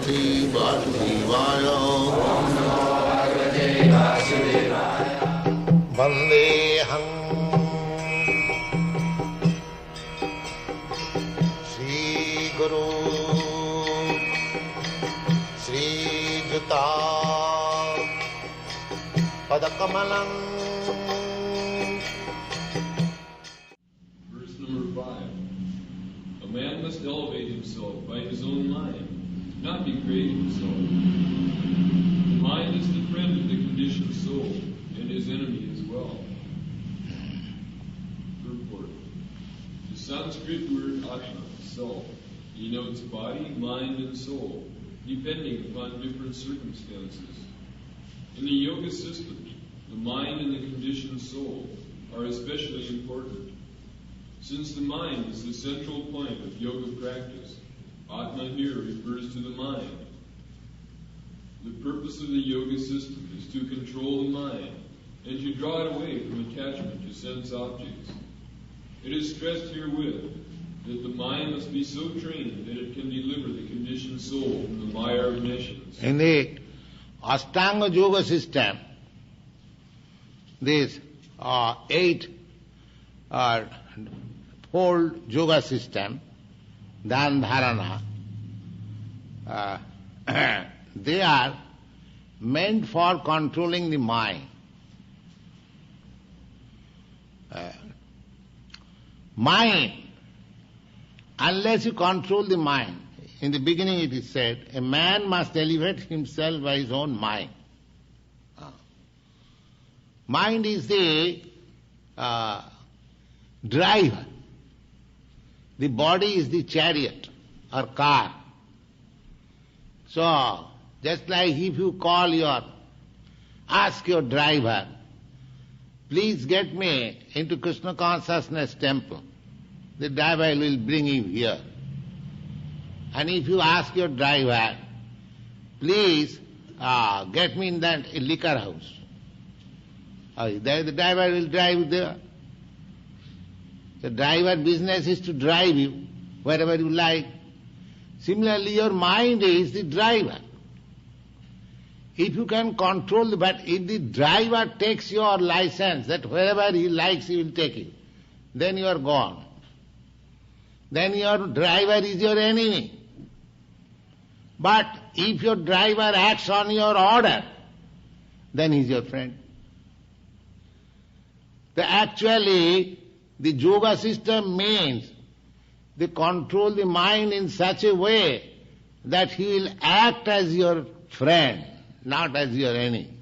Bhagavate Vasudevaya. Vandeham Sri Guru Sri Juta Padakamalam. Verse number 5. A man must elevate himself by his own mind, not degrade himself. The mind is the friend of the conditioned soul, and his enemy as well. Purport. The Sanskrit word Atma, self, denotes body, mind, and soul, depending upon different circumstances. In the yoga system, the mind and the conditioned soul are especially important. Since the mind is the central point of yoga practice, Atma here refers to the mind. The purpose of the yoga system is to control the mind and to draw it away from attachment to sense objects. It is stressed herewith that the mind must be so trained that it can deliver the conditioned soul from the mire of nations. In the Ashtanga Yoga system, this eightfold yoga system, Dhan Dharana, they are meant for controlling the mind. Mind, unless you control the mind, in the beginning it is said, a man must elevate himself by his own mind. Mind is the driver. The body is the chariot or car. So, just like if you ask your driver, please get me into Krishna consciousness temple, the driver will bring you here. And if you ask your driver, please get me in that liquor house, the driver will drive you there. The driver business is to drive you wherever you like. Similarly, your mind is the driver. If you can control but if the driver takes your license that wherever he likes he will take you, then you are gone. Then your driver is your enemy. But if your driver acts on your order, then he is your friend. Actually, the yoga system means they control the mind in such a way that he will act as your friend, not as your enemy.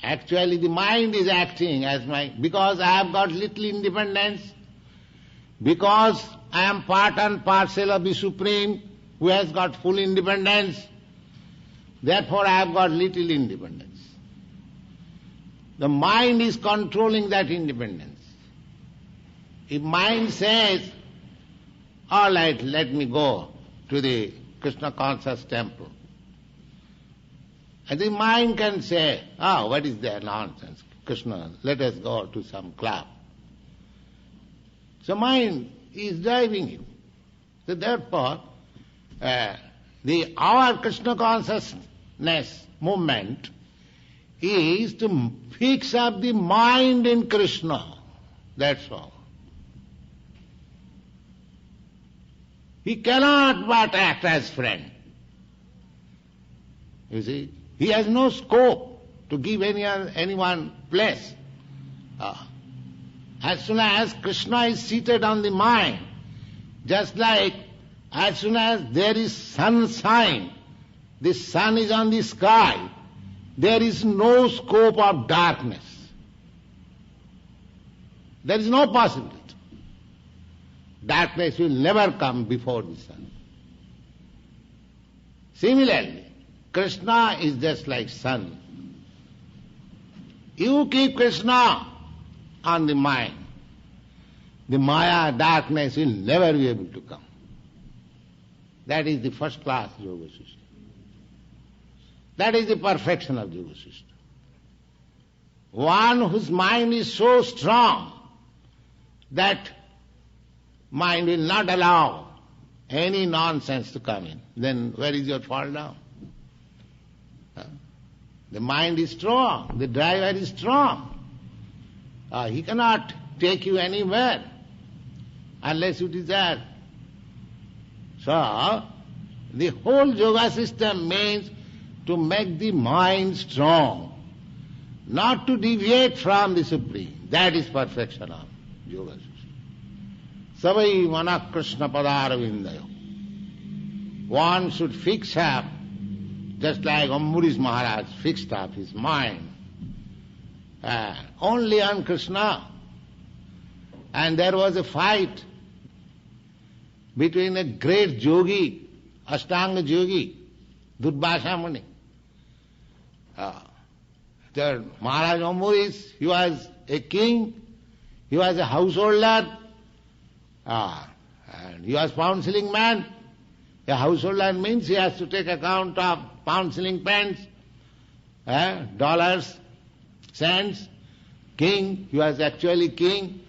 Actually, the mind is acting as because I have got little independence, because I am part and parcel of the Supreme who has got full independence, therefore I have got little independence. The mind is controlling that independence. If mind says, all right, let me go to the Krishna conscious temple, and the mind can say, what is that nonsense? Krishna, let us go to some club. So mind is driving you. So therefore, our Krishna consciousness movement is to fix up the mind in Krishna. That's all. He cannot but act as friend. You see, he has no scope to give anyone place. As soon as Krishna is seated on the mind, just like as soon as there is sunshine, the sun is on the sky, there is no scope of darkness. There is no possibility. Darkness will never come before the sun. Similarly, Krishna is just like sun. You keep Krishna on the mind, the Maya, darkness will never be able to come. That is the first class yoga system. That is the perfection of yoga system. One whose mind is so strong that mind will not allow any nonsense to come in, then where is your fall down? The mind is strong, the driver is strong. He cannot take you anywhere unless you desire. So, the whole yoga system means to make the mind strong, not to deviate from the Supreme. That is perfection of yoga system. Savai mana Krishna padaravindayo. One should fix up, just like Ambarish Maharaj fixed up his mind only on Krishna. And there was a fight between a great yogi, Ashtanga yogi, Durvasa Muni. The Maharaj Ambarish, he was a king, he was a householder, and he was pound-shilling man. A householder means he has to take account of pound-shilling pence, dollars, cents. King, he was actually king.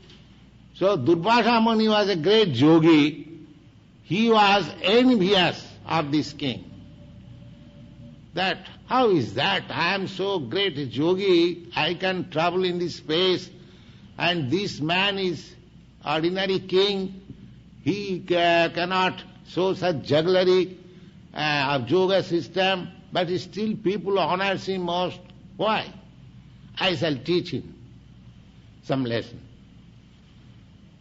So Durvasa Muni was a great yogi. He was envious of this king. That, how is that? I am so great a yogi, I can travel in this space, and this man is ordinary king. He cannot show such jugglery of yoga system, but still people honor him most. Why? I shall teach him some lesson.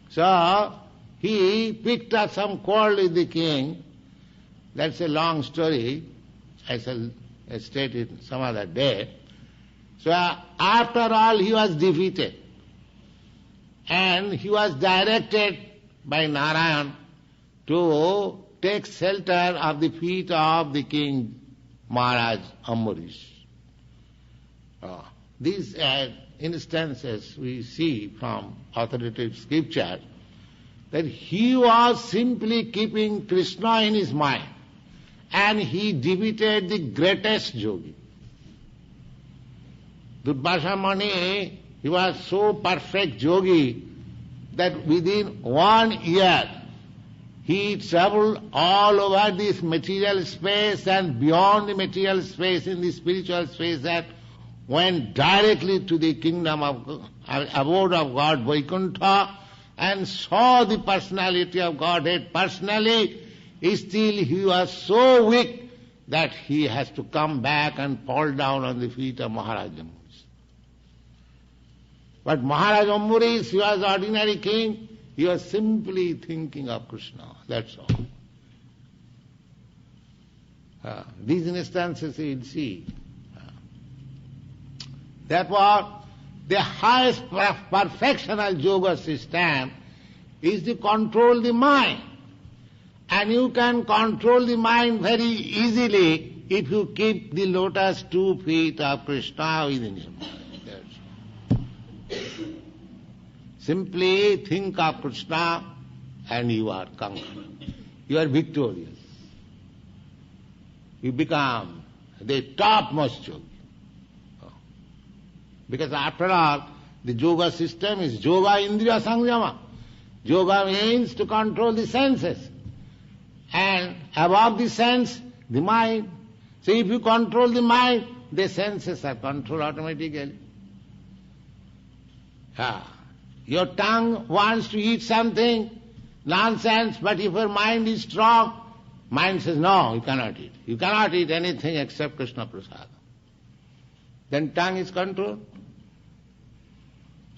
So, he picked up some quarrel with the king. That's a long story. I shall state it some other day. So, after all, he was defeated. And he was directed by Narayan to take shelter of the feet of the king Maharaj Ambarish. These instances we see from authoritative scripture that he was simply keeping Krishna in his mind, and he defeated the greatest yogi. Durvasa Muni, he was so perfect yogi that within 1 year he traveled all over this material space and beyond the material space in the spiritual space, that went directly to the kingdom of abode of God, Vaikuntha, and saw the personality of Godhead personally. Still he was so weak that he has to come back and fall down on the feet of Maharaj Ambarish. But Maharaj Ambarish, he was ordinary king, he was simply thinking of Krishna, that's all. These instances you will see. Therefore, the highest perfectional yoga system is to control the mind. And you can control the mind very easily if you keep the lotus 2 feet of Krishna within your mind. Simply think of Krishna and you are conquered. You are victorious. You become the topmost yogi. Because after all, the yoga system is yoga indriya samyama. Yoga means to control the senses. And above the sense, the mind. So if you control the mind, the senses are controlled automatically. Your tongue wants to eat something, nonsense, but if your mind is strong, mind says, no, you cannot eat. You cannot eat anything except Krishna Prasada. Then tongue is controlled.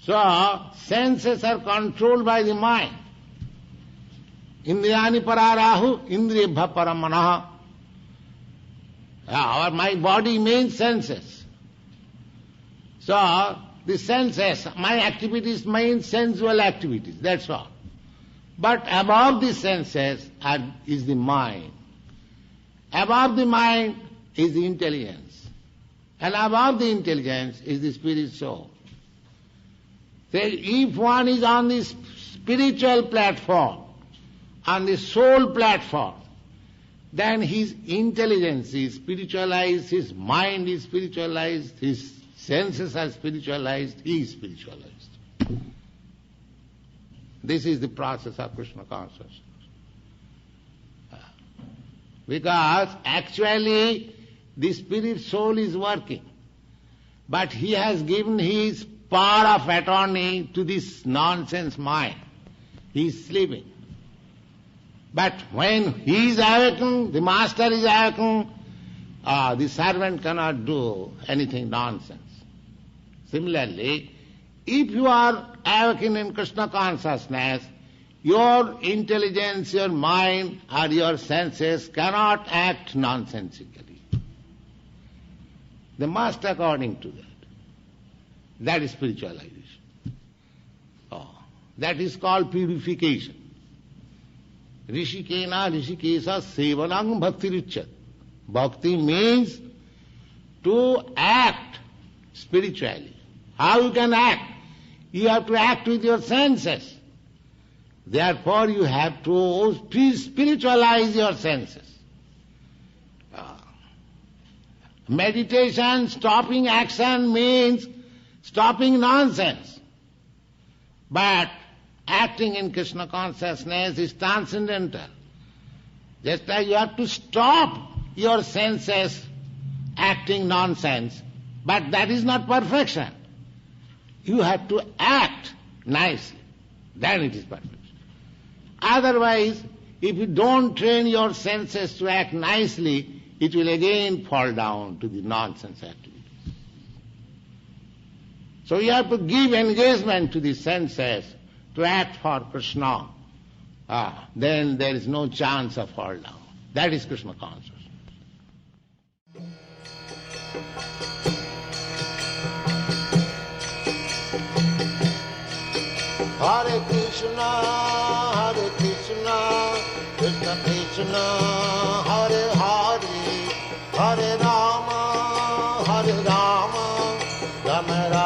So, senses are controlled by the mind. Indriyani pararahu, indriyabha paramanaha. My body means senses. So, the senses, my activities mean sensual activities, that's all. But above the senses is the mind. Above the mind is the intelligence. And above the intelligence is the spirit soul. So if one is on the spiritual platform, on the soul platform, then his intelligence is spiritualized, his mind is spiritualized, his senses are spiritualized, he is spiritualized. This is the process of Krishna consciousness. Because actually the spirit soul is working. But he has given his power of attorney to this nonsense mind. He is sleeping. But when he is awakened, the master is awakened, the servant cannot do anything nonsense. Similarly, if you are awakened in Krishna consciousness, your intelligence, your mind or your senses cannot act nonsensically. They must according to that. That is spiritualization. That is called purification. Rishikena Rishikesa Sevanang Bhakti Richat. Bhakti means to act spiritually. How you can act? You have to act with your senses. Therefore you have to spiritualize your senses. Meditation, stopping action means stopping nonsense. But acting in Krishna consciousness is transcendental. Just like you have to stop your senses acting nonsense, but that is not perfection. You have to act nicely, then it is perfection. Otherwise, if you don't train your senses to act nicely, it will again fall down to the nonsense activities. So you have to give engagement to the senses to act for Krishna. Then there is no chance of fall down. That is Krishna consciousness. Hare Krishna, Krishna Krishna, Hare Hare, Hare Rama, Rama